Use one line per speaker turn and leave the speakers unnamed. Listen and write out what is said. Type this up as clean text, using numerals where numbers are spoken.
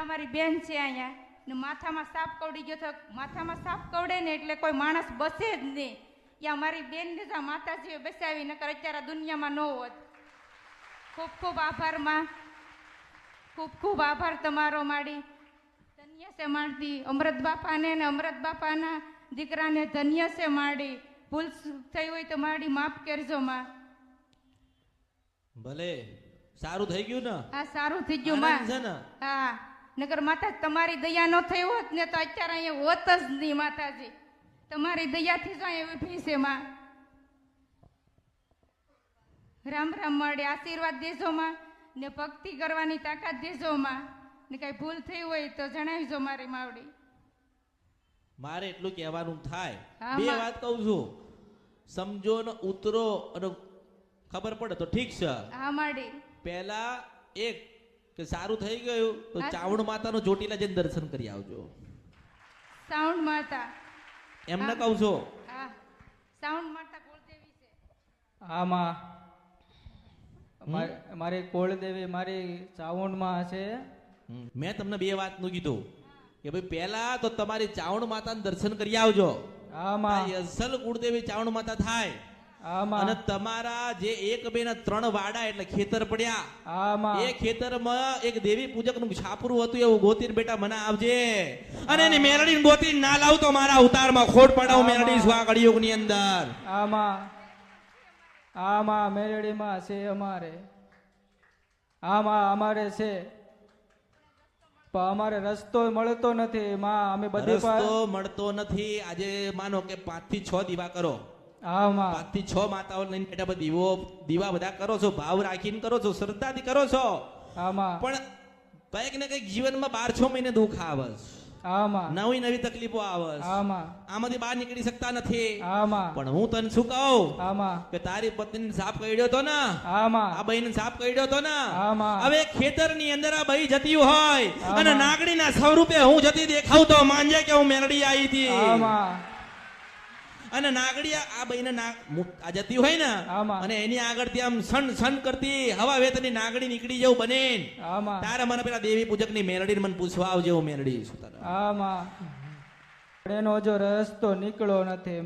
અમારી બેન છે અહીંયા ને માથામાં સાપ કવડી ગયો તો માથામાં સાપ કવડે ને એટલે કોઈ માણસ બસે જ નહીં. યા મારી બેનને જ માતાજીએ બેસાવી નકર અત્યારે દુનિયામાં ન હોત. ખૂબ ખૂબ આભાર માં, ખૂબ ખૂબ આભાર તમારો માડી. ધન્ય છે માડી અમૃત બાપાને ને અમૃત બાપાના દીકરાને ધન્ય છે માડી. ભૂલ થઈ હોય તો માડી માફ કરજો માં.
ભલે સારું થઈ ગયું ને?
હા સારું થઈ ગયું માં. હા નગર માતા તમારી દયા ન થઈ હોત ને તો અત્યારે અહીંયા હોત જ નહીં માતાજી. તમારી દયાથી જ અહીંયા ઉભી છે માં. રામ રામ મળે આશીર્વાદ દેજો માં ને ભક્તિ કરવાની તાકાત દેજો માં. ને કઈ ભૂલ થઈ હોય તો જણાવજો મારી માવડી.
મારે એટલું કહેવાનું થાય.
હા,
બે વાત કહું છું, સમજો ને ઉતરો અને ખબર પડે તો ઠીક છે.
હા માડી.
પહેલા એક કે સારું થઈ ગયું તો ચાવણ માતાનો ચોટીલા જઈને દર્શન કરી આવજો.
સાઉન્ડ માતા
એમને કહું છો.
હા સાઉન્ડ માતા કુળદેવી છે.
હા માં, મારી કુળદેવી મારી ચાવણમાં છે.
મેં તમને બે વાતનું કીધું કે ભાઈ પહેલા તો તમારી ચાવણ માતાના દર્શન કરી આવજો.
હા માં,
અસલ કુળદેવી ચાવણ માતા થાય.
હા માં,
અને તમારા જે એક બે ના ત્રણ વાડા એટલે ખેતર પડ્યા,
હા માં,
એ ખેતરમાં એક દેવી પૂજક નું છાપરું હતું, એવું ગોતીને બેટા મને આવજે. અને એની મેલડી ગોતી ના લાવ તો મારા અવતારમાં ખોટ પડાવ મેલડી સ્વા કળિયુગ ની અંદર.
હા માં, હા માં, મેલડીમાં છે અમારે. હા માં અમારે છે પણ અમારે રસ્તો મળતો નથી માં. અમે બધી
રસ્તો મળતો નથી. આજે માનો કે 5 થી 6 દીવા કરો.
હા માં,
5 થી 6 માતાઓ લઈને બેઠા બધા દીવા બધા કરો છો, ભાવ રાખીને કરો છો, શ્રદ્ધાથી કરો છો.
હા માં,
પણ કઈક ને કઈક જીવનમાં 12-6 મહિને દુઃખ આવે,
હા માં,
નવી તકલીફો આવે,
હા માં,
આમાંથી બહાર નીકળી શકતા નથી.
હા માં,
પણ હું તને શું કહું
હા માં,
કે તારી પત્ની સાપ કઈડ્યો તો ને,
હા માં,
આ બહેન સાપ કઈડ્યો તો ને,
હા માં,
હવે ખેતર ની અંદર આ બહી જતી હોય
હા
અને
માં.
નાગડીના સ્વરૂપે હું જતી દેખાવ તો માનજે કે હું મેલડી આવી હતી.
હા માં,
અને નાગડી આ બહેને આ જતી હોય ને
હા માં,
અને એની આગળથી આમ સન સન કરતી હવા વેતની નાગડી નીકળી જવું બને.
હા માં,
તારે મને પેલા દેવી પૂજક ની મેલડી મને પૂછવા આવજે, હું મેલડી છું તારા.
હા માં. એનો જો રસ્તો નીકળો નથી.